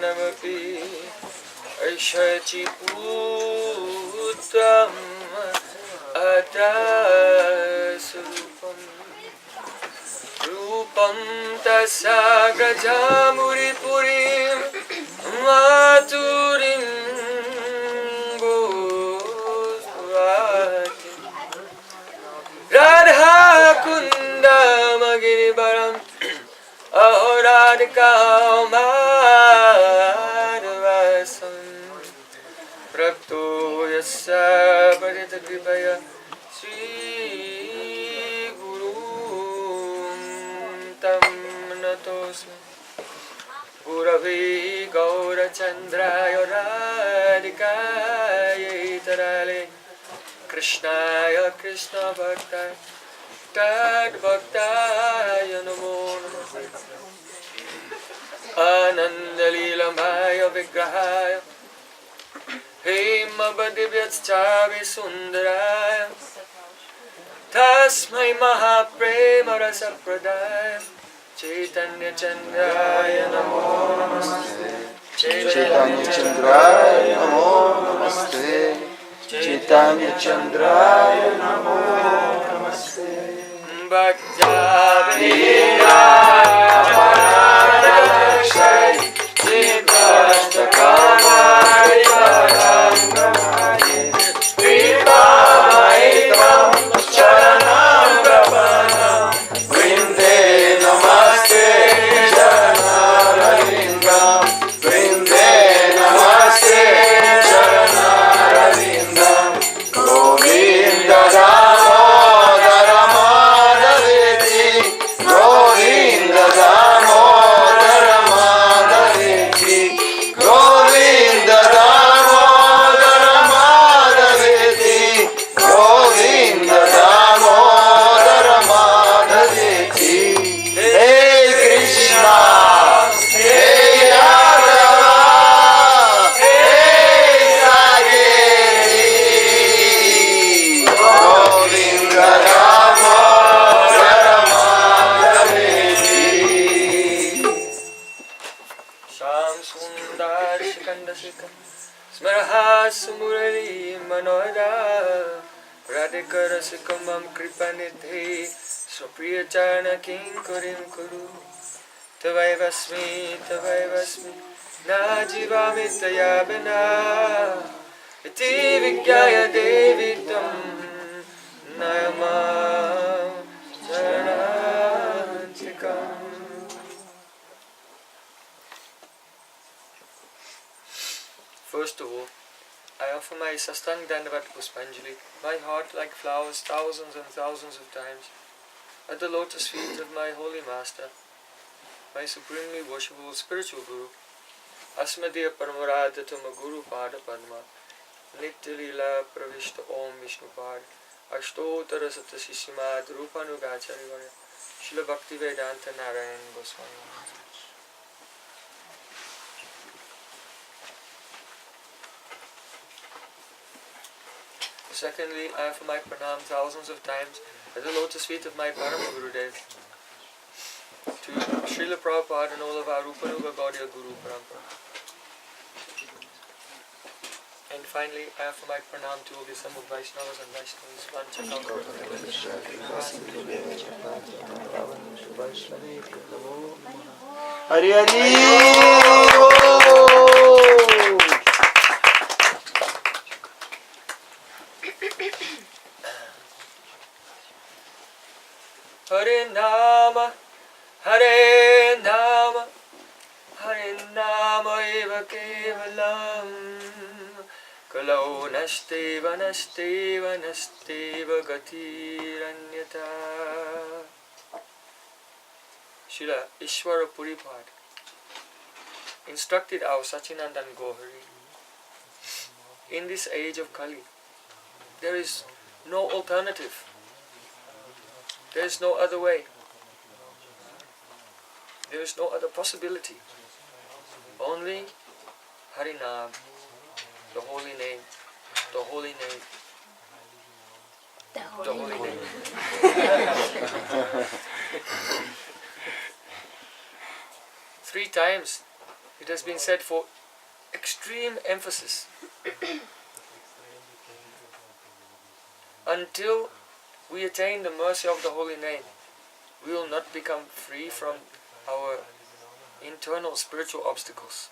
Namapi Aishachi Putram Atasrupam Rupam Tasagajamuri Purim Maturim Gosvati Radha Kunda Magiribaram Ahoradika Madhvasam Prapto Yassa Padita Kripaya Sri Guru Tam Natosmi Gurave Gaura Chandraya Radhikaya Tarale Krishnaya Krishna Bhaktaya Tad Bhaktaya Namo Namaste Ananda Leelamaya Vigrahaya Hemabadivyaschavi Sundaraya Tasmai Mahaprema Rasa Pradaya Chaitanya Chandraya Namo Namaste Chaitanya Chandraya Namo Namaste Chaitanya Chandraya Namo Namaste Bhakta-vinaya Amanadakshari Siddhasta-kamari Param-brahmani Vipamaitam Charanam Prapanam Vrinde Namaste Charanarvindam Vrinde Namaste Charanarvindam Govinda Sumurari Manoda Radhikarasikamam Kripanidhi Swapriyachana Kinkurim Kuru Tavaivasmi Najivami Tayabina Iti Vigyaya Devitam Nayamam Charantikam. First of all, I offer my Sastang Dandavat Puspanjali, my heart like flowers thousands and thousands of times, at the lotus feet of my holy master, my supremely worshipful spiritual guru, Asmadya Paramaradhatama Guru Pada Padma, Nitya Lila Pravishta Om Vishnu Pad, Ashtotara Sata Sishimad Rupanugacharya Varya, Srila Bhakti Vedanta Narayan Goswami. Secondly, I offer my pranam thousands of times at the lotus feet of my Parama Gurudev, to Srila Prabhupada and all of our Rupanuga Gaudiya Guru Parampara. And finally, I offer my pranam to all the assembled Vaishnavas and Vaishnavas. Hari Hari. Hare Nama, Hare Nama, Hare Nama eva kevalam, Kalau nasteva nasteva nasteva gatiranyata. Srila Ishvara Puripad instructed our Sachinandan Gohari, in this age of Kali, there is no alternative. There is no other way. There is no other possibility. Only Harinam, the holy name, the holy name, the holy name. 3 times It has been said for extreme emphasis. Until we attain the mercy of the holy name, we will not become free from our internal spiritual obstacles.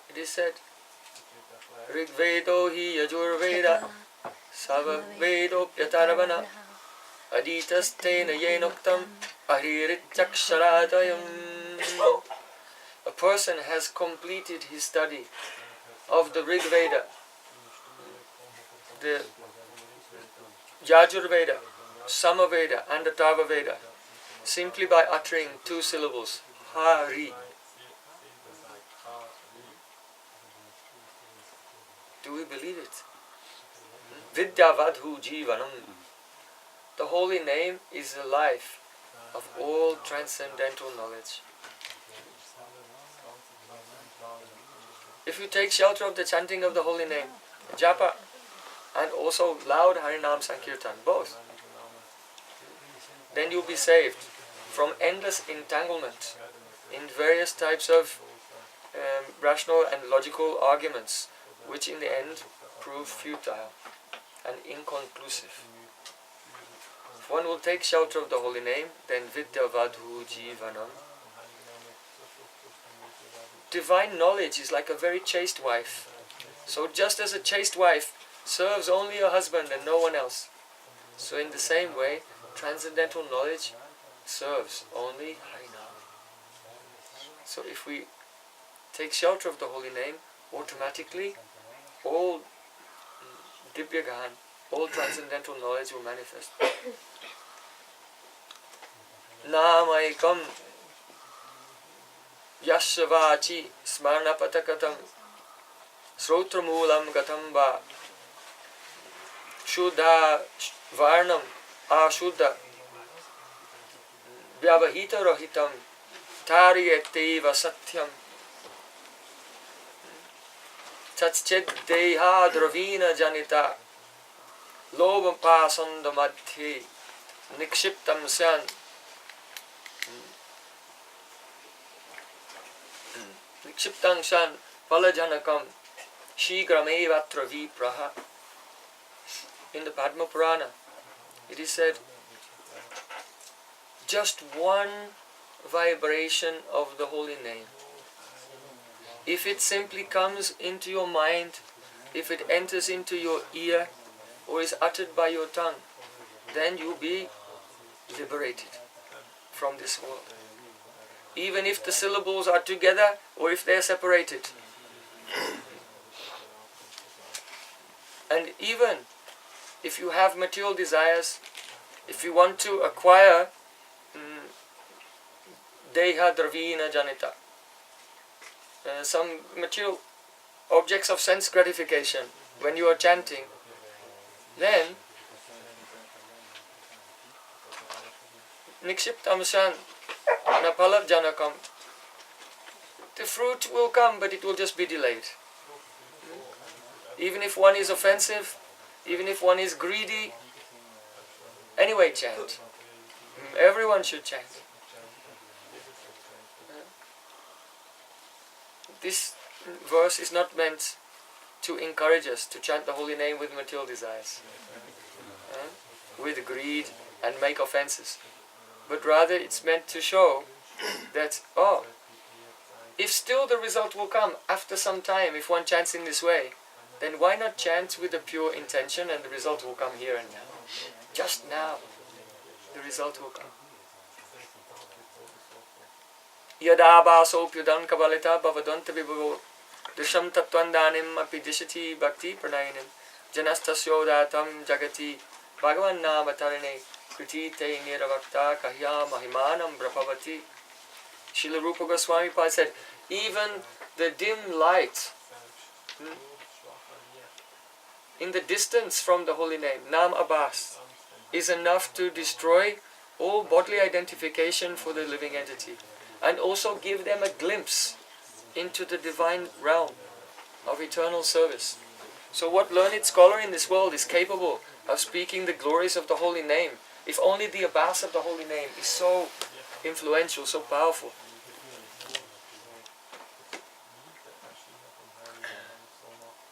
It is said, Rigvedo hi yajurveda Savavedo Pyatarvana Aditastena yenoktam Ahirichaksharadayam. A person has completed his study of the Rig Veda, the Yajurveda, Samaveda and the Tava Veda simply by uttering 2 syllables, Hari. Do we believe it? Vidyavadhu Jivanam. The holy name is the life of all transcendental knowledge. If you take shelter of the chanting of the holy name, japa, and also loud Harinam Sankirtan, both, then you'll be saved from endless entanglement in various types of rational and logical arguments, which in the end prove futile and inconclusive. If one will take shelter of the holy name, then Vidyavadhu Jivanam. Divine knowledge is like a very chaste wife. So just as a chaste wife serves only her husband and no one else, so in the same way, transcendental knowledge serves only Harinam. So if we take shelter of the holy name, automatically all Dibhyagahan, all transcendental knowledge will manifest. Namaikam Yashavachi Smarnapatakatam Srotramulam Gatamba Shuddha Varnam Ashuddha Vyavahita Rohitam Tariyeteva Satyam Tatsched Deha Dravina Janita Lobam Pasanda Madhi Nikshiptam San Nikshiptam San Palajanakam Shigramevatra Vipraha. In the Padma Purana, it is said, just one vibration of the holy name, if it simply comes into your mind, if it enters into your ear, or is uttered by your tongue, then you'll be liberated from this world. Even if the syllables are together or if they are separated. And even if you have material desires, if you want to acquire Deha Dravina Janita, some material objects of sense gratification, when you are chanting, then Nikshiptam San Napala Janakam, the fruit will come, but it will just be delayed. Even if one is offensive, even if one is greedy, anyway chant. Everyone should chant. This verse is not meant to encourage us to chant the holy name with material desires, with greed and make offenses. But rather it's meant to show that, if still the result will come after some time, if one chants in this way, then why not chant with a pure intention and the result will come here and now. Just now, the result will come. Yada basopyudan kabalita bhavadanta vibhavo disham tattvandanim api dishati bhakti pranayanim janastasyodatam jagati bhagavan namatarane kriti te niravakta kahya mahimanam brahpavati. Srila Rupa Goswami Pad said, even the dim light in the distance from the holy name, Nam Abbas, is enough to destroy all bodily identification for the living entity and also give them a glimpse into the divine realm of eternal service. So what learned scholar in this world is capable of speaking the glories of the holy name, if only the abbas of the holy name is so influential, so powerful?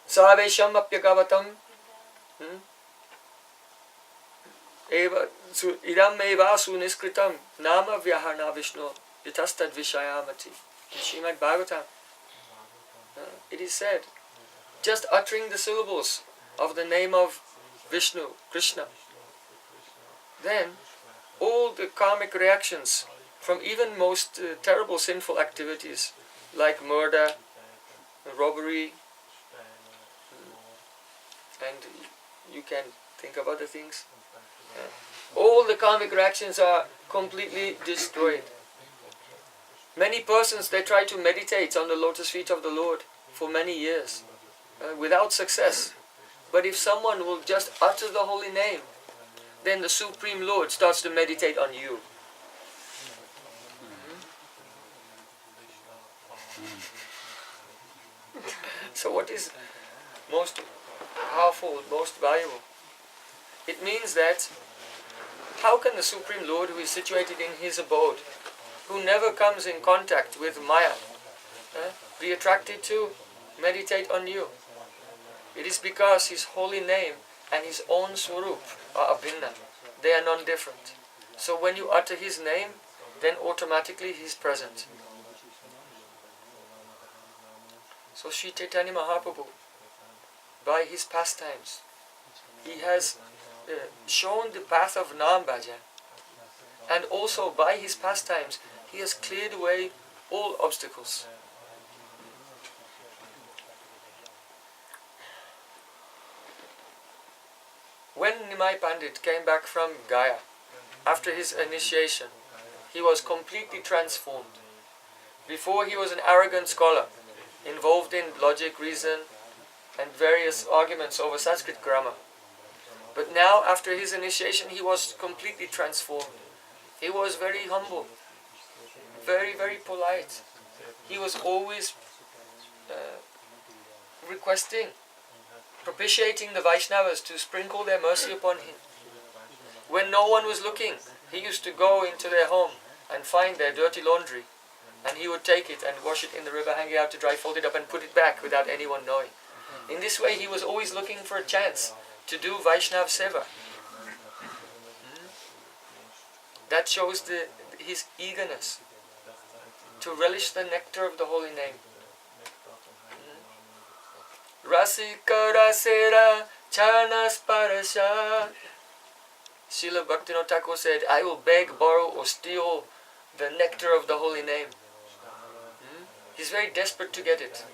Savesham apyagavatam idam eva suniskritam nama vyaharna Vishnu yatastad vishayamati. In Srimad Bhagavatam, it is said, just uttering the syllables of the name of Vishnu, Krishna, then all the karmic reactions from even most terrible sinful activities like murder, robbery, and you can think of other things, all the karmic reactions are completely destroyed. Many persons, they try to meditate on the lotus feet of the Lord for many years without success. But if someone will just utter the holy name, then the Supreme Lord starts to meditate on you. So what is most powerful, most valuable? It means that how can the Supreme Lord, who is situated in his abode, who never comes in contact with Maya, be attracted to meditate on you? It is because his holy name and his own swarup are abhinna. They are non-different. So when you utter his name, then automatically he is present. So Sri Caitanya Mahaprabhu, by his pastimes, he has shown the path of Nam Bhajan. And also by his pastimes, he has cleared away all obstacles. When Nimai Pandit came back from Gaya, after his initiation, he was completely transformed. Before he was an arrogant scholar, involved in logic, reason, and various arguments over Sanskrit grammar. But now, after his initiation, he was completely transformed. He was very humble, very, very polite. He was always requesting, propitiating the Vaishnavas to sprinkle their mercy upon him. When no one was looking, he used to go into their home and find their dirty laundry, and he would take it and wash it in the river, hang it out to dry, fold it up and put it back without anyone knowing. In this way, he was always looking for a chance to do Vaishnav Seva. That shows his eagerness to relish the nectar of the holy name. Rasika rasera charnas parasha. Srila Bhaktivinoda Thakur said, I will beg, borrow or steal the nectar of the holy name. He's very desperate to get it.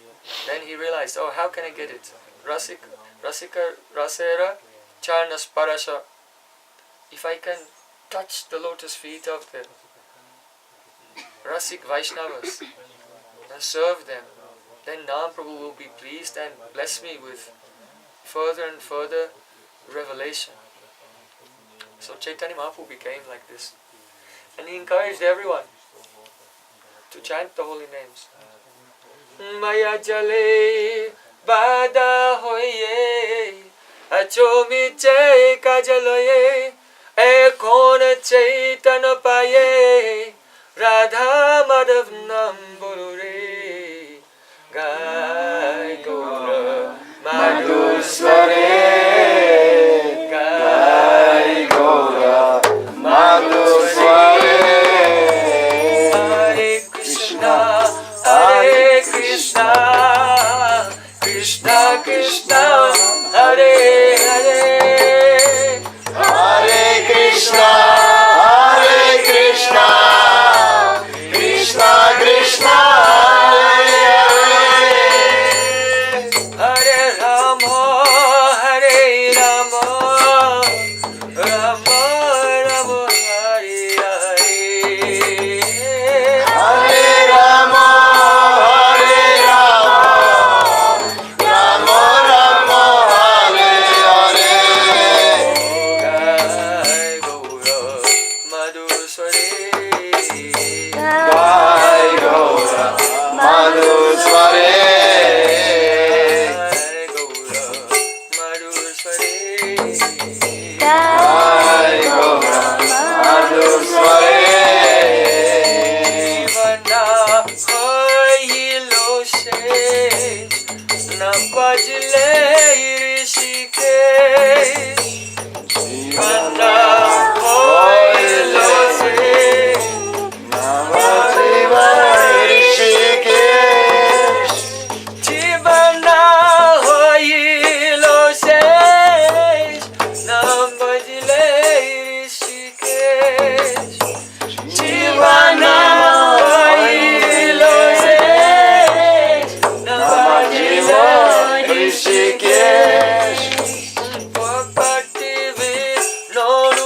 Then he realized, oh, how can I get it? Rasika rasera charnas parasha. If I can touch the lotus feet of the Rasik Vaishnavas and serve them, then Nam Prabhu will be pleased and bless me with further and further revelation. So Chaitanya Mahaprabhu became like this. And he encouraged everyone to chant the holy names. Maya jale bada hoye achomiche kajaloye ekon chaitanya paye Radha Madhav Nam Bolore Gai Gaura Madhusware Gai Gaura Madhusware Hare Krishna Hare Krishna Krishna Krishna Hare Hare Hare Krishna Hare Krishna Krishna Krishna Hare Hare Hare Rama Hare Jai Gaura Madhur Sware Jivana hoilo shesh na bajle rishikesh Jivana hoilo shesh Navadvipa Rishikesh Jivana hoilo shesh na bajle rishikesh Jivana hoilo shesh na bajle Rishikesh Bhakti Vinodupadesh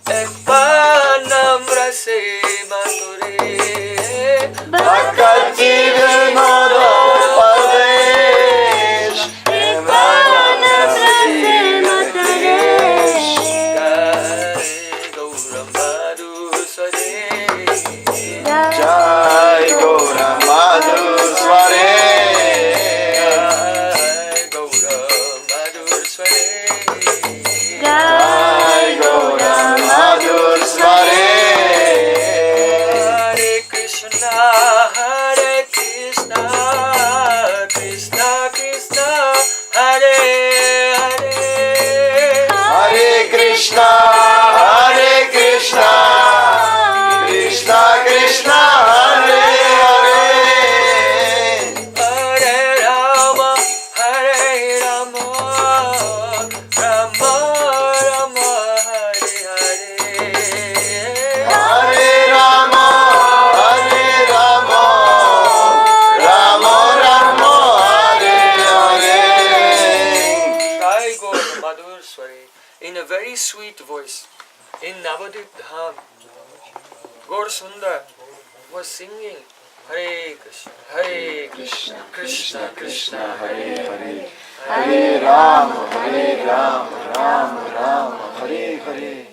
Ekpanam Rase Mature Bhakti Vinoda Padesh Jai Gaura Madhur Sware Jai Gaura Madhur Sware Hare Krishna, Krishna Krishna, Hare Hare. Hare Krishna, Krishna Krishna, Hare Hare. Hare Rama, Rama Rama, Hare Hare. Hare Rama, Rama Rama, Hare Hare. Jai Gaur Madhur Sware. In a very sweet voice, in Navadvipa, Gaur Sundar was singing Hare Krishna, Krishna Krishna, Hare Hare. Hare Rama, Rama Rama, Hare Hare.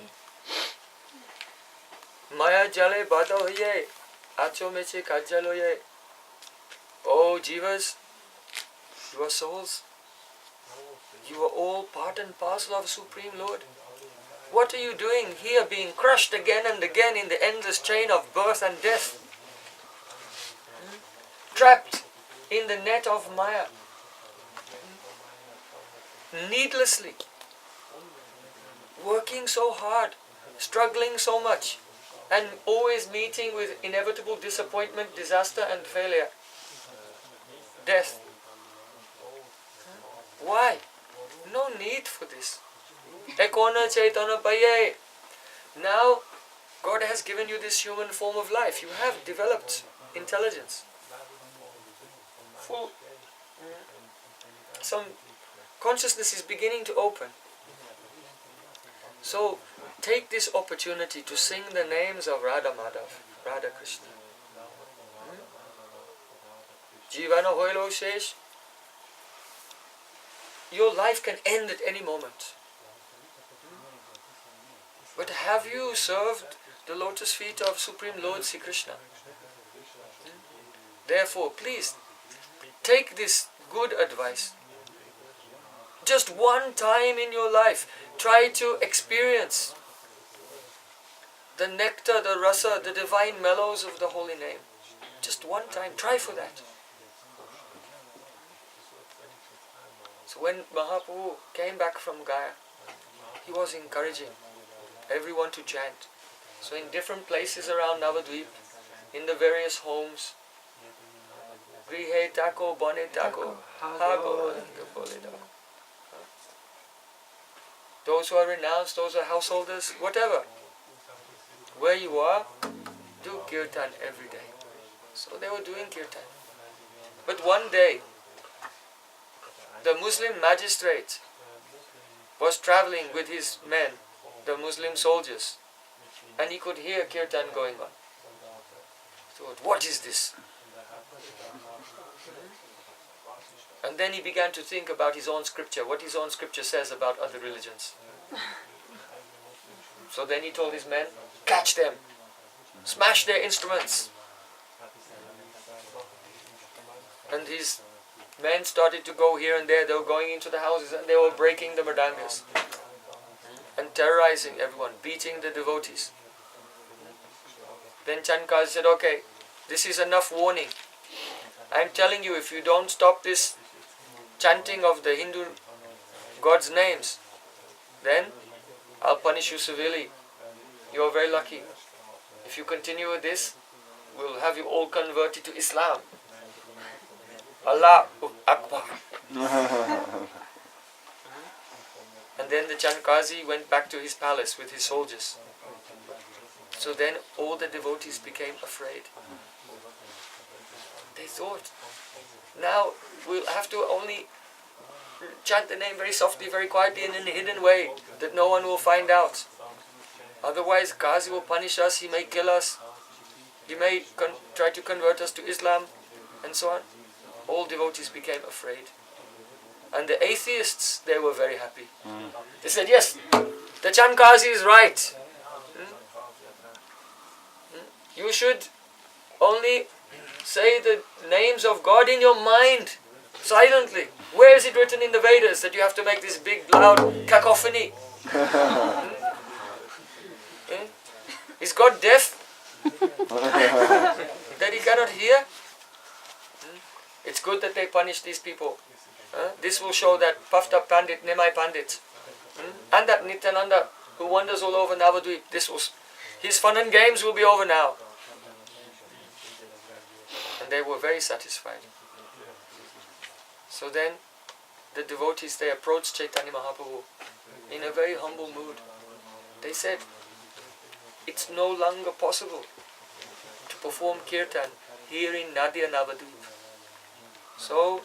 Maya jale bada hoye, acho meche kajal hoye. Oh jivas, you are souls. You are all part and parcel of Supreme Lord. What are you doing here being crushed again and again in the endless chain of birth and death? Trapped in the net of Maya. Needlessly. Working so hard, struggling so much, and always meeting with inevitable disappointment, disaster and failure. Death. Why? No need for this. Ekona Chaitanya Paye. Now, God has given you this human form of life. You have developed intelligence. Full. Some consciousness is beginning to open. So, take this opportunity to sing the names of Radha Madhav, Radha Krishna. Jivana hoilo shesh. Your life can end at any moment. But have you served the lotus feet of Supreme Lord Sri Krishna? Therefore, please, take this good advice. Just one time in your life, try to experience the nectar, the rasa, the divine mellows of the holy name. Just one time, try for that. So when Mahaprabhu came back from Gaya, he was encouraging everyone to chant. So in different places around Navadvipa, in the various homes, Grihe Tako, Bone Tako, Hago, those who are renounced, those who are householders, whatever. Where you are, do kirtan every day. So they were doing kirtan. But one day, the Muslim magistrate was traveling with his men, the Muslim soldiers, and he could hear kirtan going on. He thought, what is this? And then he began to think about his own scripture, what his own scripture says about other religions. So then he told his men, catch them, smash their instruments. And his men started to go here and there. They were going into the houses and they were breaking the mridangas and terrorizing everyone, beating the devotees. Then Chand Kazi said, okay, this is enough warning. I am telling you, if you don't stop this chanting of the Hindu God's names, then I'll punish you severely. You are very lucky. If you continue with this, we'll have you all converted to Islam. Allahu Akbar. And then the Chand Kazi went back to his palace with his soldiers. So then all the devotees became afraid. They thought, now we'll have to only chant the name very softly, very quietly, and in a hidden way, that no one will find out. Otherwise, Kazi will punish us, he may kill us, he may try to convert us to Islam, and so on. All devotees became afraid. And the atheists, they were very happy. They said, yes, the Chand Kazi is right. You should only say the names of God in your mind, silently. Where is it written in the Vedas that you have to make this big, loud cacophony? Is God deaf? That he cannot hear? It's good that they punish these people. This will show that puffed up Pandit, Nimai Pandit, and that Nityananda who wanders all over Navadvipa, his fun and games will be over now. And they were very satisfied. So then the devotees, they approached Chaitanya Mahaprabhu in a very humble mood. They said, it's no longer possible to perform kirtan here in Navadvipa. So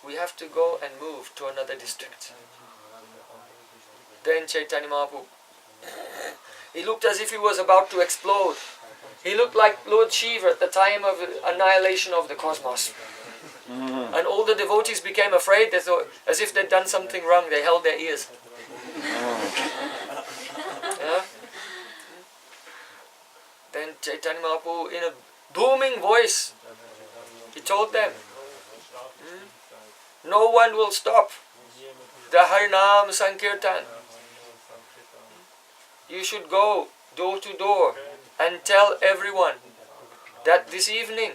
we have to go and move to another district. Then Chaitanya Mahaprabhu, he looked as if he was about to explode. He looked like Lord Shiva at the time of annihilation of the cosmos. And all the devotees became afraid. They thought, as if they'd done something wrong, they held their ears. Then Chaitanya Mahaprabhu, in a booming voice, he told them, no one will stop the Nagar-Sankirtan. You should go door to door and tell everyone that this evening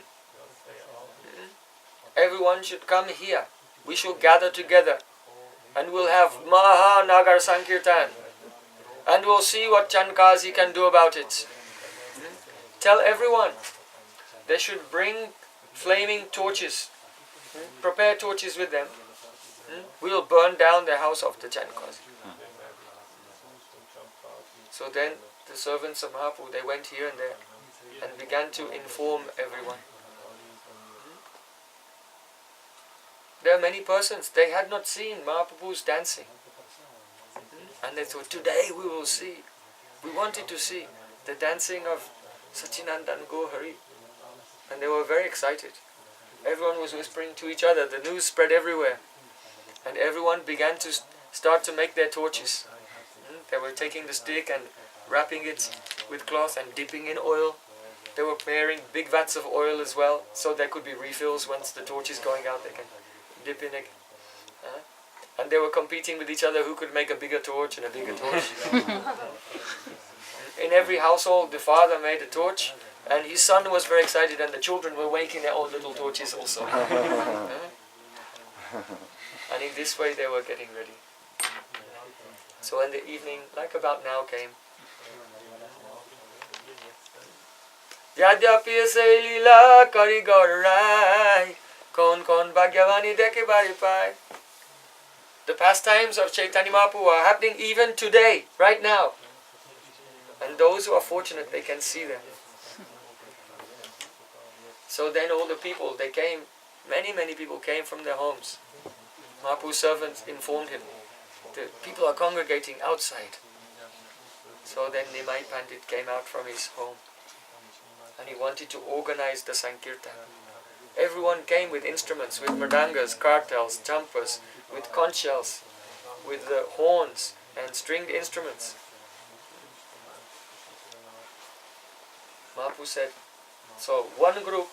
everyone should come here. We shall gather together and we'll have Nagar-Sankirtan and we'll see what Chand Kazi can do about it. Tell everyone they should bring flaming torches. Prepare torches with them. We'll burn down the house of the Chand Kazi. So then the servants of Mahaprabhu, they went here and there and began to inform everyone. There are many persons, they had not seen Mahaprabhu's dancing. And they thought, today we will see. We wanted to see the dancing of Sachinanda and Gohari. And they were very excited. Everyone was whispering to each other. The news spread everywhere. And everyone began to start to make their torches. They were taking the stick and wrapping it with cloth and dipping in oil. They were preparing big vats of oil as well, so there could be refills once the torch is going out. They can dip in it. And they were competing with each other who could make a bigger torch and a bigger torch. In every household, the father made a torch, and his son was very excited, and the children were making their own little torches also. And in this way they were getting ready. So when the evening, like about now, came, Yadyapi se lila karigor rai, kon bhagyavani dekhe bari pai. The pastimes of Chaitanya Mahaprabhu are happening even today, right now. And those who are fortunate, they can see them. So then all the people, they came, many people came from their homes. Mahaprabhu's servants informed him, the people are congregating outside. So then Nimai Pandit came out from his home and he wanted to organize the Sankirtan. Everyone came with instruments, with mridangas, kartals, champas, with conch shells, with the horns and stringed instruments. Mahaprabhu said, so one group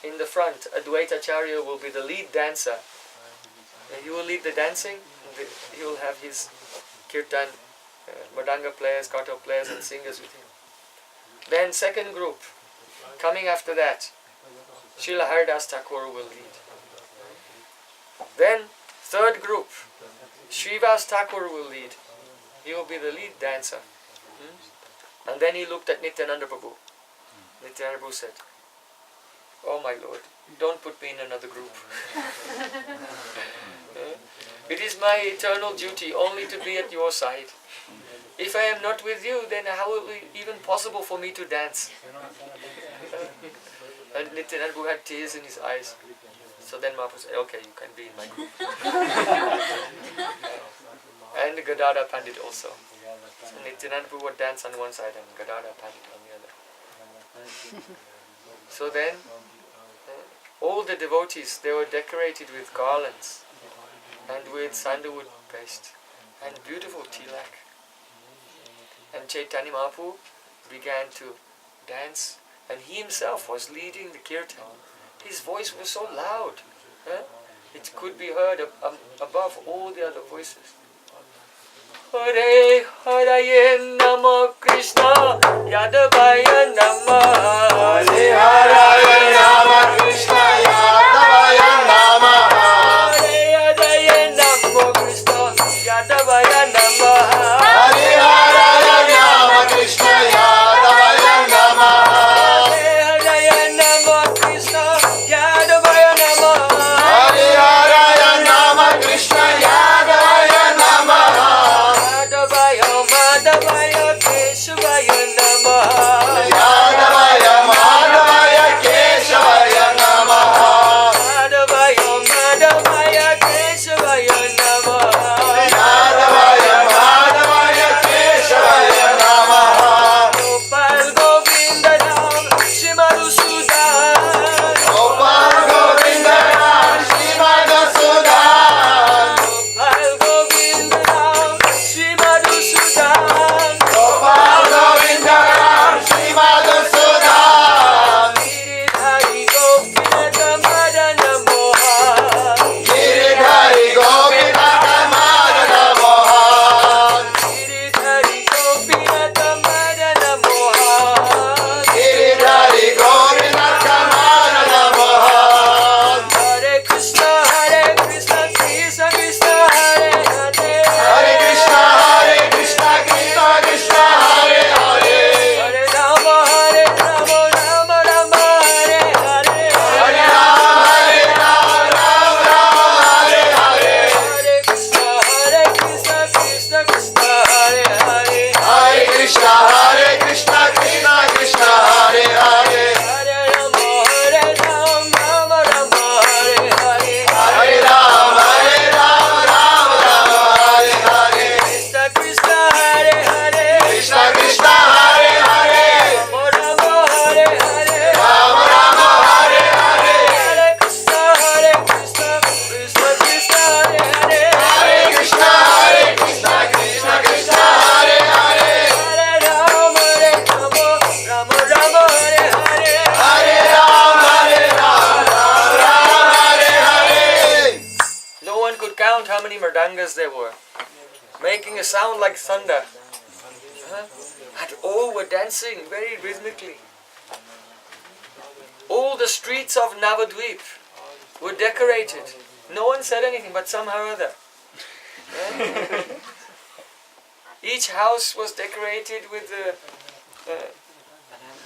in the front, Advaita Acharya will be the lead dancer. He will lead the dancing, he will have his kirtan, madanga players, kata players and singers with him. Then second group, coming after that, Srila Haridas Thakur will lead. Then third group, Srivas Thakur will lead. He will be the lead dancer. And then he looked at Nityananda Prabhu. Nityananda Prabhu said, "Oh my Lord, don't put me in another group. It is my eternal duty only to be at your side. If I am not with you, then how will it even possible for me to dance?" And Nityananda Prabhu had tears in his eyes. So then Mahaprabhu said, "Okay, you can be in my group." And Gadada Pandit also. So Nityananda Prabhu would dance on one side and Gadada Pandit on the other. So then, all the devotees, they were decorated with garlands and with sandalwood paste and beautiful tilak. And Chaitanya Mahaprabhu began to dance, and he himself was leading the kirtan. His voice was so loud, it could be heard above all the other voices. Hare Hare Namo Krishna Yadavaya Namah. Hare Hare Rama Krishna Yadavaya Namah. Hare Hare Namo Krishna Yadavaya Namah. Hare Hare Rama Krishna Yadavaya Namah. Hare Hare Namo Krishna Yadavaya Namah. Hare Hare Rama Krishna Yadavaya Namah. Madhavaya Keshavaya Namah. Yadavaya Madhavaya Keshavaya Namah. Madhavaya Keshavaya Namah. Yadavaya Madhavaya Keshavaya Namah. Gopal Govinda Ram Shimadhusudan. Gopal Govinda Ram Shimadhusudan. Gopal Govinda Ram Shimadhusudan. Gopal Govinda Ram Shimadhusudan. Giridhari Gopinath Madana Mohan. Giridhari Gopinath Madana Mohan. Giridhari Gopinath Madana Mohan. Giridhari Gopinath Madana Mohan. Hare Krishna, Krishna Krishna Hare Hare. Hare Krishna, Krishna Krishna, Hare Hare. Hare Rama, Rama Rama, Hare Hare. Hare Rama, Rama Rama, Hare Hare. Hare Krishna, Krishna Krishna, Hare Hare. Hare Krishna, Krishna Krishna, Hare Hare. Hare Rama, Rama Rama, Hare Hare. Hare Rama, Rama Rama, Hare Hare. Krishna Krishna, Hare Hare. Krishna Krishna, Hare Hare. Rama Rama, Hare Hare. Rama Rama, Hare Hare. Hare Krishna, Krishna Krishna, Hare Hare. Hare Krishna, Krishna Krishna, Hare Hare. Hare Rama, Rama Rama, Hare Hare. Hare Rama, Rama Hare Hare. No one could count how many mridangas there were, making a sound like thunder. And all were dancing very rhythmically. All the streets of Navadvipa were decorated. No one said anything, but somehow or other. Each house was decorated with a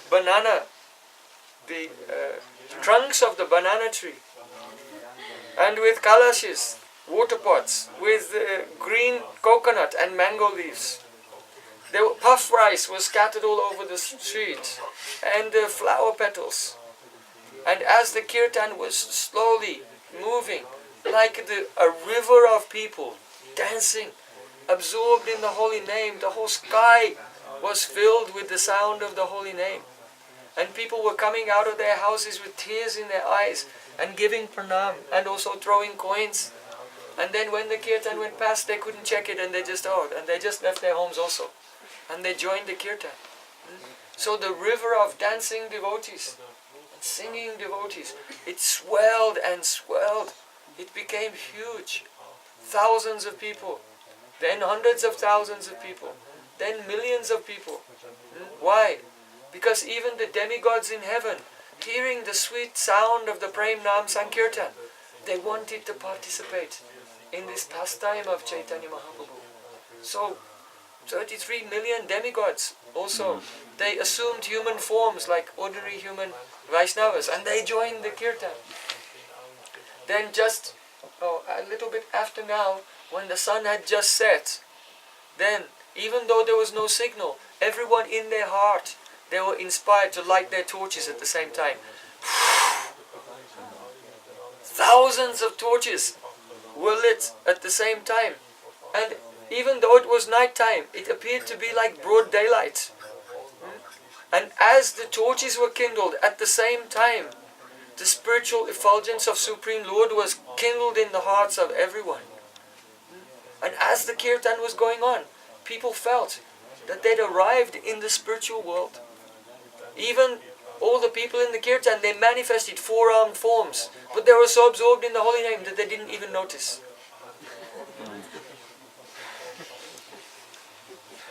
banana, the trunks of the banana tree, and with kalashes, water pots, with green coconut and mango leaves. Puff rice was scattered all over the street, and flower petals. And as the kirtan was slowly moving, like a river of people dancing, absorbed in the holy name, the whole sky was filled with the sound of the holy name. And people were coming out of their houses with tears in their eyes and giving pranam and also throwing coins. And then when the kirtan went past, they couldn't check it and they just left their homes also. And they joined the kirtan. So the river of dancing devotees and singing devotees. It swelled and swelled. It became huge. Thousands of people, then hundreds of thousands of people, then millions of people. Why? Because even the demigods in heaven, hearing the sweet sound of the Prem Nagar-Sankirtan, they wanted to participate in this pastime of Chaitanya Mahaprabhu. So 33 million demigods also, they assumed human forms like ordinary human Vaishnavas, and they joined the kirtan. Then just a little bit after now, when the sun had just set, then even though there was no signal, everyone in their heart, they were inspired to light their torches at the same time. Thousands of torches were lit at the same time, and even though it was night time, it appeared to be like broad daylight. And as the torches were kindled at the same time, the spiritual effulgence of Supreme Lord was kindled in the hearts of everyone. And as the kirtan was going on, people felt that they'd arrived in the spiritual world. Even all the people in the kirtan, they manifested four-armed forms, but they were so absorbed in the holy name that they didn't even notice.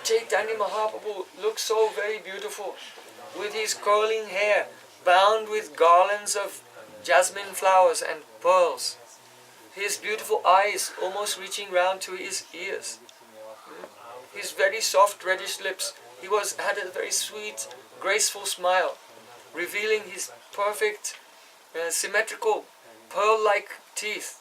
Chaitanya Mahaprabhu looked so very beautiful, with his curling hair bound with garlands of jasmine flowers and pearls. His beautiful eyes almost reaching round to his ears. His very soft reddish lips. He had a very sweet, graceful smile, revealing his perfect, symmetrical, pearl-like teeth.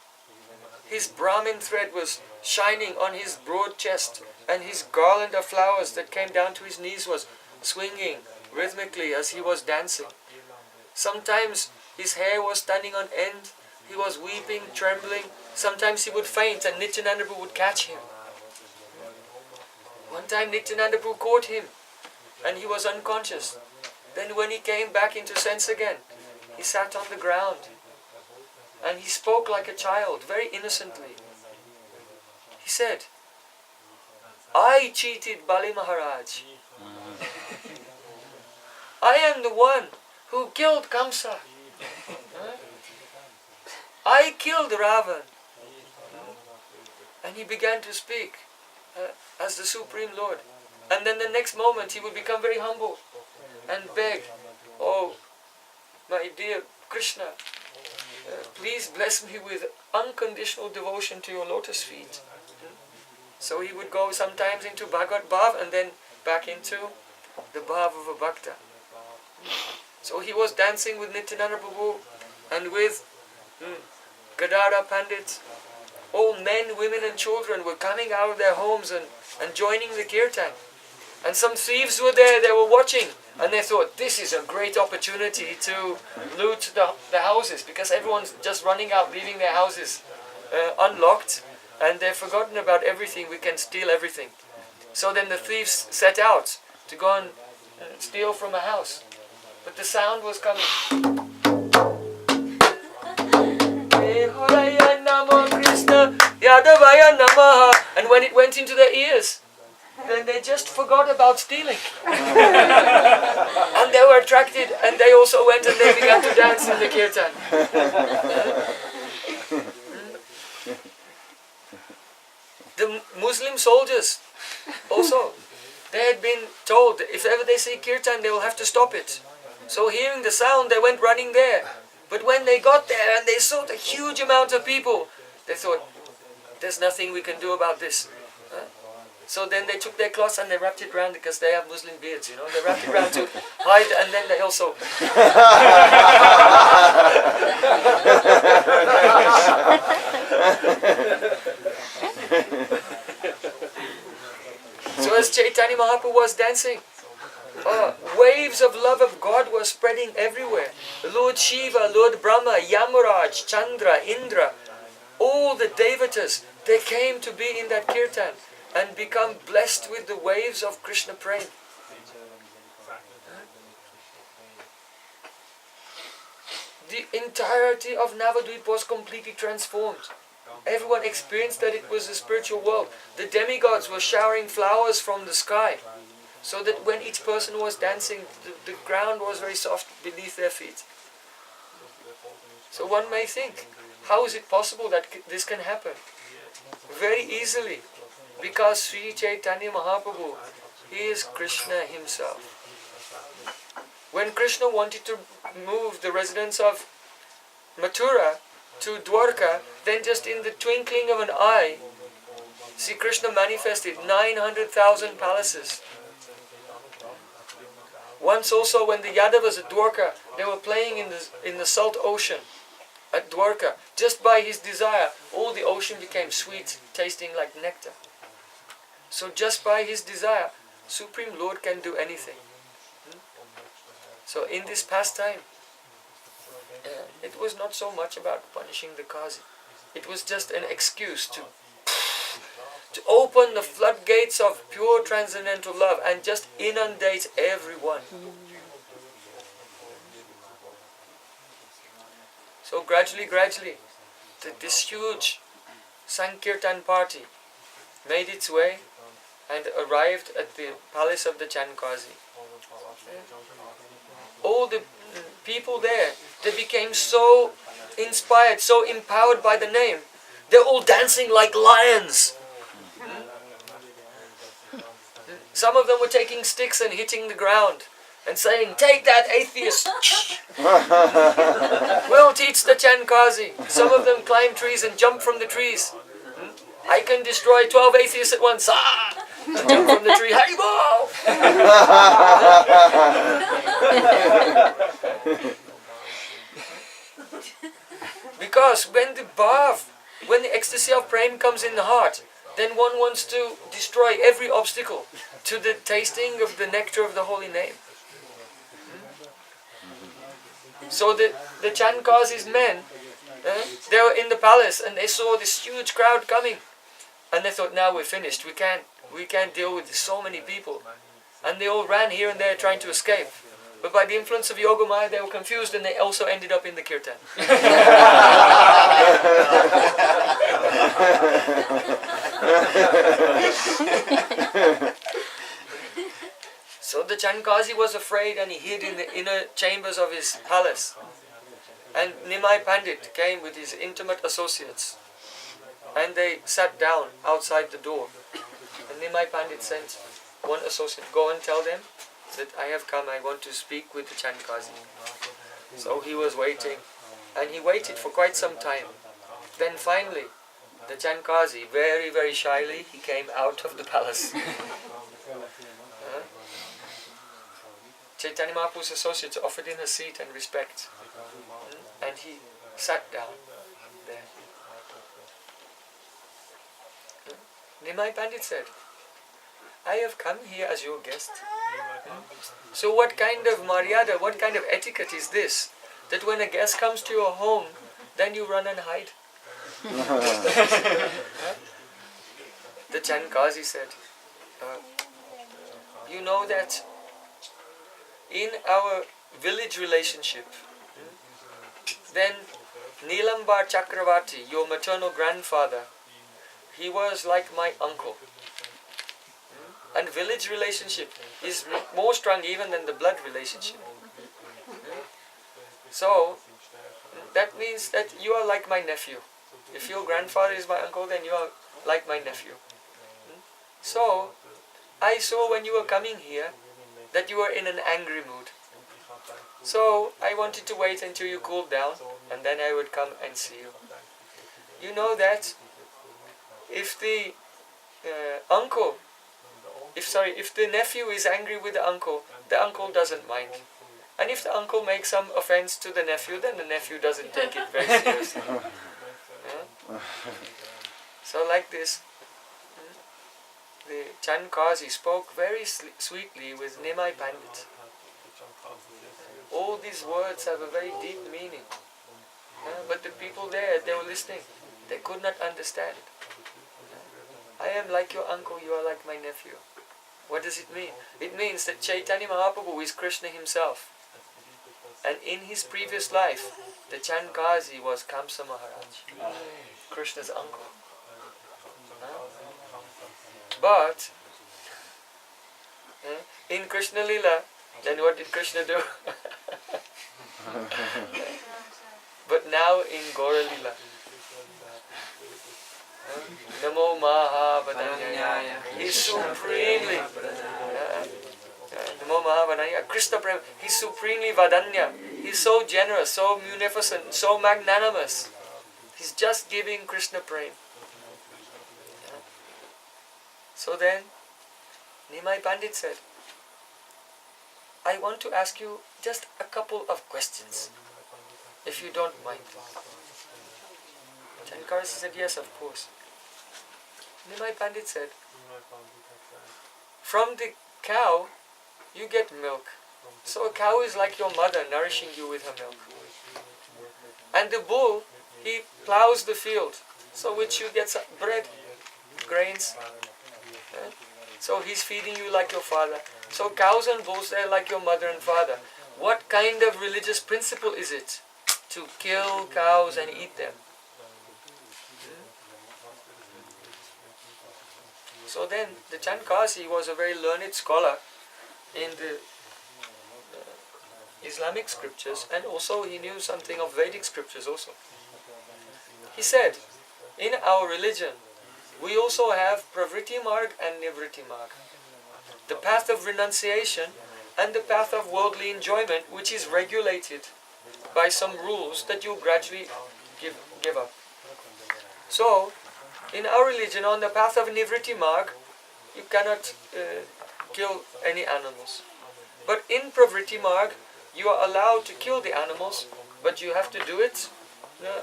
His Brahmin thread was shining on his broad chest, and his garland of flowers that came down to his knees was swinging rhythmically as he was dancing. Sometimes his hair was standing on end, he was weeping, trembling. Sometimes he would faint and Nityananda Prabhu would catch him. One time Nityananda Prabhu caught him and he was unconscious. Then when he came back into sense again, he sat on the ground and he spoke like a child, very innocently. He said, "I cheated Bali Maharaj. I am the one who killed Kamsa. I killed Ravan." And he began to speak as the Supreme Lord. And then the next moment he would become very humble and beg, "Oh, my dear Krishna, please bless me with unconditional devotion to your lotus feet." So he would go sometimes into Bhagavad Bhav and then back into the Bhav of a Bhakta. So he was dancing with Nityananda Prabhu and with Gadara Pandit. All men, women and children were coming out of their homes and joining the kirtan. And some thieves were there, they were watching. And they thought, this is a great opportunity to loot the houses, because everyone's just running out, leaving their houses unlocked. And they've forgotten about everything, we can steal everything. So then the thieves set out to go and steal from a house. But the sound was coming. And when it went into their ears, then they just forgot about stealing. And they were attracted, and they also went and they began to dance in the kirtan. The Muslim soldiers also, they had been told that if ever they see kirtan, they will have to stop it. So hearing the sound, they went running there. But when they got there and they saw the huge amount of people, they thought, there's nothing we can do about this. So then they took their cloths and they wrapped it around, because they have Muslim beards, you know. They wrapped it around to hide, and then they also... So as Chaitanya Mahaprabhu was dancing, waves of love of God were spreading everywhere. Lord Shiva, Lord Brahma, Yamaraj, Chandra, Indra, all the devatas, they came to be in that kirtan and become blessed with the waves of Krishna Prem. The entirety of Navadvipa was completely transformed. Everyone experienced that it was a spiritual world. The demigods were showering flowers from the sky, so that when each person was dancing, the ground was very soft beneath their feet. So one may think, how is it possible that this can happen? Very easily, because Sri Caitanya Mahaprabhu, he is Krishna himself. When Krishna wanted to move the residents of Mathura to Dwarka, then just in the twinkling of an eye, Sri Krishna manifested 900,000 palaces. Once also when the Yadavas at Dwarka, they were playing in the salt ocean at Dwarka, just by his desire, all the ocean became sweet, tasting like nectar. So just by his desire, Supreme Lord can do anything. So in this pastime, it was not so much about punishing the Kazi. It was just an excuse to open the floodgates of pure transcendental love and just inundate everyone. So gradually, this huge Sankirtan party made its way and arrived at the palace of the Chand Kazi. All the people there, they became so inspired, so empowered by the name. They're all dancing like lions. Some of them were taking sticks and hitting the ground and saying, "Take that, atheist! We'll teach the Chand Kazi." Some of them climbed trees and jumped from the trees. "I can destroy 12 atheists at once." Ah! Jump from the tree, Haribo! Because when the ecstasy of Prem comes in the heart, then one wants to destroy every obstacle to the tasting of the nectar of the holy name. So the Chand Kazi's men, they were in the palace and they saw this huge crowd coming. And they thought, now we're finished, we can't deal with so many people. And they all ran here and there trying to escape. But by the influence of Yogamaya, they were confused and they also ended up in the kirtan. So the Chand Kazi was afraid and he hid in the inner chambers of his palace. And Nimai Pandit came with his intimate associates. And they sat down outside the door. And Nimai Pandit sent one associate, "Go and tell them that I have come, I want to speak with the Chand Kazi." So he was waiting, and he waited for quite some time. Then finally, the Chand Kazi, very, very shyly, he came out of the palace. Chaitanya Mahaprabhu's associates offered him a seat and respect. And he sat down there. Nimai Pandit said, "I have come here as your guest. So what kind of maryada, what kind of etiquette is this? That when a guest comes to your home, then you run and hide?" The Chand Kazi said, "You know that in our village relationship, then Nilambar Chakravarti, your maternal grandfather, he was like my uncle. And village relationship is more strong even than the blood relationship. So, that means that you are like my nephew. If your grandfather is my uncle, then you are like my nephew. So, I saw when you were coming here that you were in an angry mood. So, I wanted to wait until you cooled down, and then I would come and see you. You know that if the if the nephew is angry with the uncle doesn't mind. And if the uncle makes some offense to the nephew, then the nephew doesn't take it very seriously." So like this, the Chand Kazi spoke very sweetly with Nimai Pandit. All these words have a very deep meaning. But the people there, they were listening. They could not understand. "I am like your uncle, you are like my nephew." What does it mean? It means that Chaitanya Mahaprabhu is Krishna himself. And in his previous life, the Chand Kazi was Kamsa Maharaj, Krishna's uncle. But in Krishna Lila, then what did Krishna do? but now in Gaura Lila. Namo Mahavadanyaya. He's supremely Namo Mahavadanyaya. Krishna Prem. He's supremely Vadanya. He's so generous, so munificent, so magnanimous. He's just giving Krishna Prem. So then, Nimai Pandit said, I want to ask you just a couple of questions, if you don't mind. Chand Kazi said, yes, of course. Nimai Pandit said, from the cow, you get milk. So a cow is like your mother, nourishing you with her milk. And the bull, he plows the field, so which you get some bread, grains. So he's feeding you like your father. So cows and bulls, they're like your mother and father. What kind of religious principle is it to kill cows and eat them? So then, the Chand Kazi was a very learned scholar in the Islamic scriptures, and also he knew something of Vedic scriptures also. He said, in our religion, we also have Pravritti Marg and Nivritti Marg. The path of renunciation and the path of worldly enjoyment, which is regulated by some rules that you gradually give up. So, in our religion, on the path of Nivritti Marg, you cannot kill any animals. But in Pravritti Marg, you are allowed to kill the animals, but you have to do it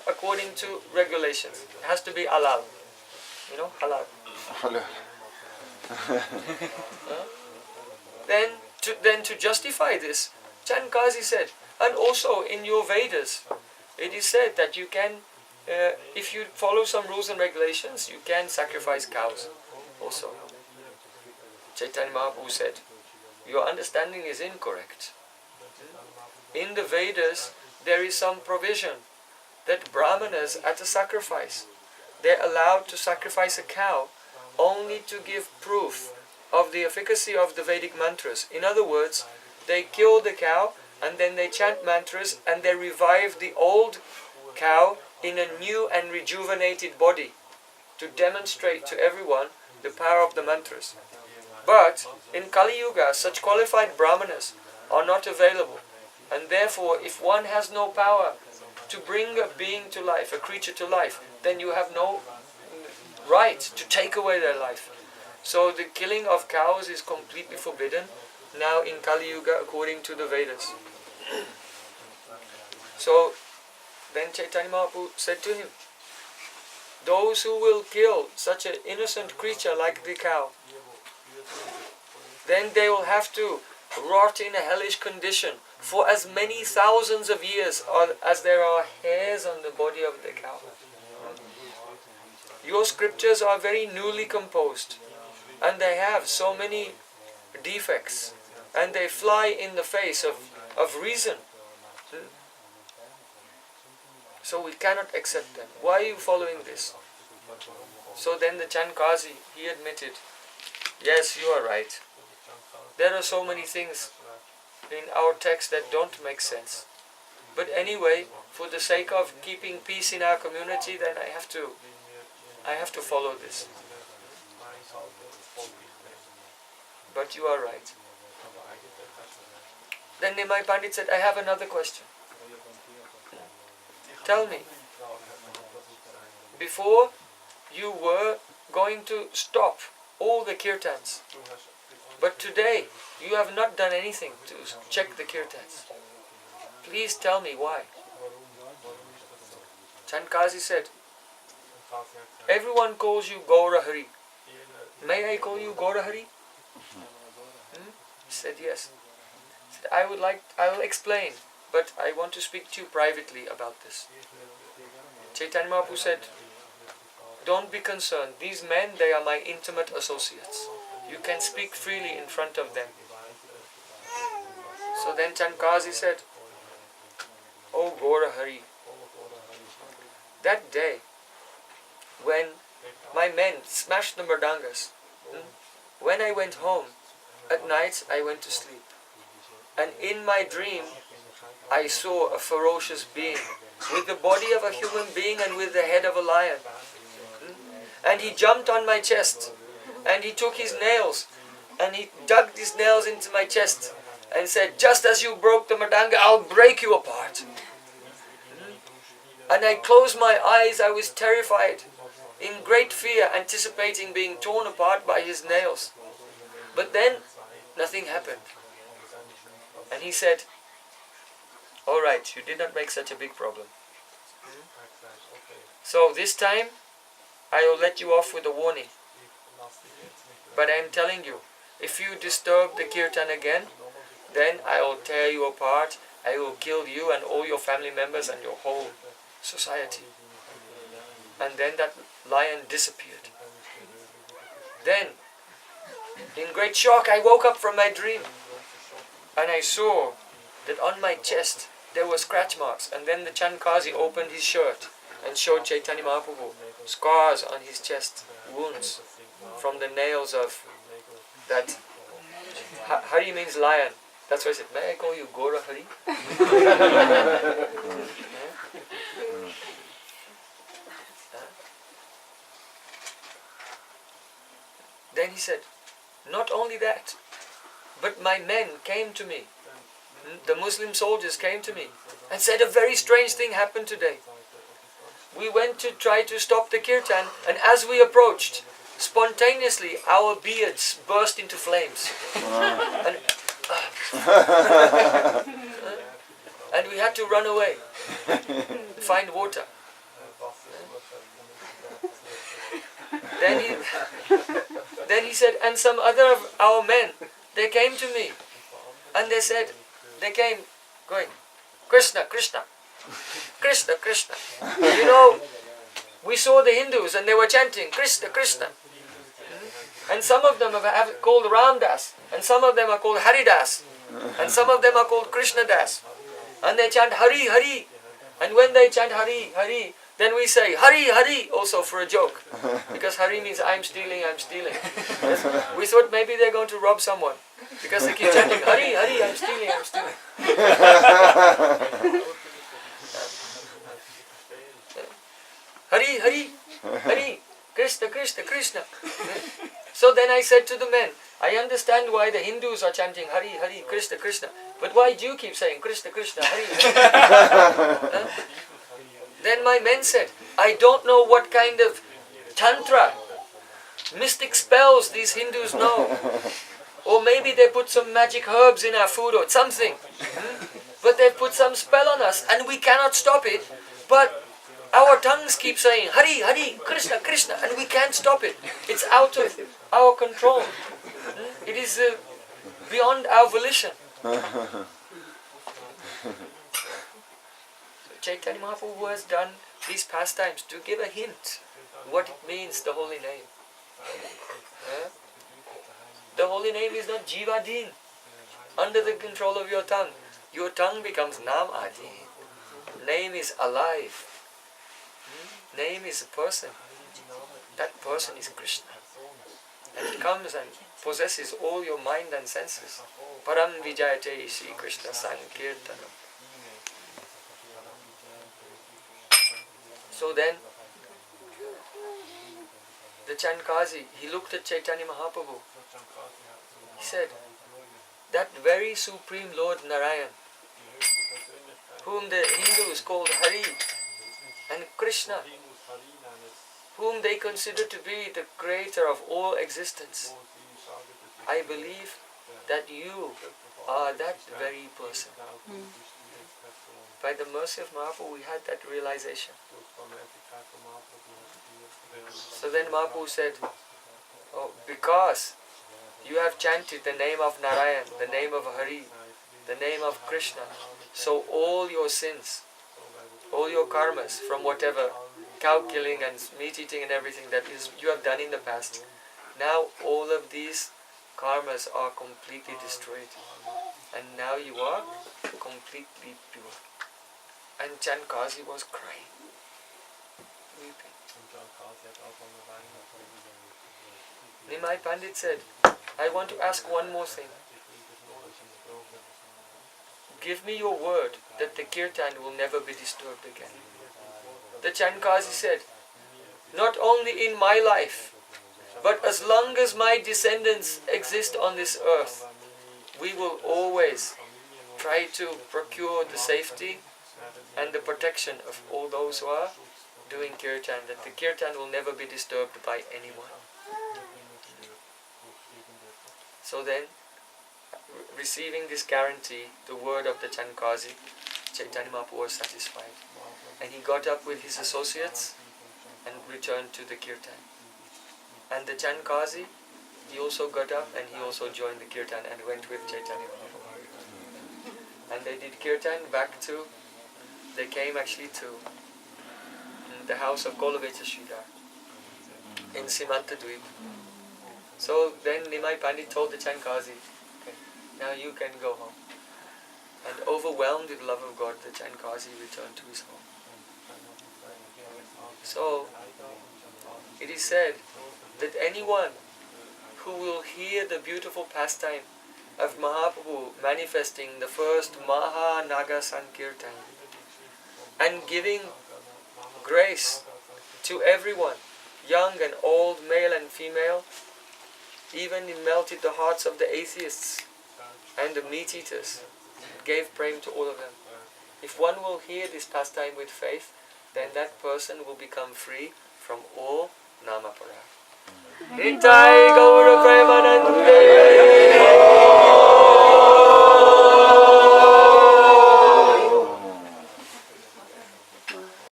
according to regulations. It has to be halal. You know, halal. Then to justify this, Chand Kazi said, and also in your Vedas, it is said that you can, if you follow some rules and regulations, you can sacrifice cows also. Chaitanya Mahaprabhu said, your understanding is incorrect. In the Vedas, there is some provision that Brahmanas at a sacrifice, they're allowed to sacrifice a cow only to give proof of the efficacy of the Vedic mantras. In other words, they kill the cow and then they chant mantras and they revive the old cow in a new and rejuvenated body to demonstrate to everyone the power of the mantras. But in Kali Yuga, such qualified Brahmanas are not available, and therefore if one has no power to bring a being to life, a creature to life, then you have no right to take away their life. So the killing of cows is completely forbidden now in Kali Yuga according to the Vedas. So then Chaitanya Mahaprabhu said to him, those who will kill such an innocent creature like the cow, then they will have to rot in a hellish condition for as many thousands of years as there are hairs on the body of the cow. Your scriptures are very newly composed, and they have so many defects, and they fly in the face of reason. So we cannot accept them. Why are you following this? So then the Chand Kazi, he admitted, yes, you are right. There are so many things in our text that don't make sense. But anyway, for the sake of keeping peace in our community, then I have to follow this. But you are right. Then Nimai Pandit said, I have another question. Tell me, before you were going to stop all the kirtans, but today you have not done anything to check the kirtans. Please tell me why. Chand Kazi said, everyone calls you Gaura Hari. May I call you Gaura Hari? He said, yes. He said, I will explain, but I want to speak to you privately about this. Chaitanya Mahaprabhu said, don't be concerned. These men, they are my intimate associates. You can speak freely in front of them. So then Chand Kazi said, oh Gaura Hari, that day when my men smashed the mridangas, when I went home, at night I went to sleep. And in my dream, I saw a ferocious being with the body of a human being and with the head of a lion. And he jumped on my chest, and he took his nails, and he dug his nails into my chest, and said, just as you broke the Madanga, I'll break you apart. And I closed my eyes, I was terrified, in great fear, anticipating being torn apart by his nails. But then, nothing happened. And he said, all right, you did not make such a big problem. So this time, I will let you off with a warning. But I am telling you, if you disturb the kirtan again, then I will tear you apart, I will kill you and all your family members and your whole society. And then that lion disappeared. Then, in great shock, I woke up from my dream, and I saw that on my chest there were scratch marks, and then the Chand Kazi opened his shirt and showed Chaitanya Mahaprabhu scars on his chest, wounds from the nails of that. Hari means lion. That's why I said, may I call you Gora Hari? Then he said, not only that, but my men came to me. The Muslim soldiers came to me and said a very strange thing happened today. We went to try to stop the kirtan, and as we approached, spontaneously our beards burst into flames. And we had to run away, find water. Then he said, and some other of our men, they came to me, and they said, they came going, Krishna, Krishna, Krishna, Krishna. You know, we saw the Hindus and they were chanting, Krishna, Krishna. And some of them are called Ramdas, and some of them are called Haridas, and some of them are called Krishna Das. And they chant Hari, Hari. And when they chant Hari, Hari, then we say Hari, Hari also for a joke. Because Hari means I'm stealing, I'm stealing. We thought maybe they're going to rob someone. Because they keep chanting Hari, Hari, I'm stealing, I'm stealing. Hari, Hari, Hari, Krishna, Krishna, Krishna. So then I said to the men, I understand why the Hindus are chanting Hari, Hari, Krishna, Krishna. But why do you keep saying Krishna, Krishna, Hari, Hari? Then my men said, I don't know what kind of tantra, mystic spells these Hindus know. Or maybe they put some magic herbs in our food or something. But they put some spell on us and we cannot stop it. But our tongues keep saying Hari, Hari, Krishna, Krishna, and we can't stop it. It's out of our control. It is beyond our volition. Chaitanya Mahaprabhu has done these pastimes to give a hint what it means, the holy name. The holy name is not Jivadin, under the control of your tongue. Your tongue becomes Nam Adin. Name is alive. Name is a person. That person is Krishna. And it comes and possesses all your mind and senses. Param Vijayate Sri Krishna Sankirtanam. So then, the Chand Kazi, he looked at Chaitanya Mahaprabhu. He said, that very supreme Lord Narayan, whom the Hindus called Hari, and Krishna, whom they consider to be the creator of all existence, I believe that you are that very person. By the mercy of Mahaprabhu, we had that realization. So then Mahaprabhu said, oh, because you have chanted the name of Narayan, the name of Hari, the name of Krishna, so all your sins, all your karmas from whatever cow killing and meat eating and everything that you have done in the past, now all of these karmas are completely destroyed. And now you are completely pure. And Chand Kazi was crying, weeping. Nimai Pandit said, I want to ask one more thing. give me your word that the kirtan will never be disturbed again. The Chand Kazi said, not only in my life, but as long as my descendants exist on this earth, we will always try to procure the safety and the protection of all those who are doing kirtan, that the kirtan will never be disturbed by anyone. So then, receiving this guarantee, the word of the Chand Kazi, Chaitanya Mahaprabhu was satisfied. And he got up with his associates and returned to the kirtan. And the Chand Kazi, he also got up and he also joined the kirtan and went with Chaitanya Mahaprabhu. And they did kirtan back to, they came actually to the house of Golovecha Sridhar in Simantadweep. So then Nimai Pandit told the Chand Kazi, okay, now you can go home. And overwhelmed with love of God, the Chand Kazi returned to his home. So, it is said that anyone who will hear the beautiful pastime of Mahaprabhu manifesting the first Nagar-Sankirtan and giving grace to everyone, young and old, male and female, even it melted the hearts of the atheists and the meat eaters, gave Prem to all of them. If one will hear this pastime with faith, then that person will become free from all Namapara. Nitai Gaura Premanande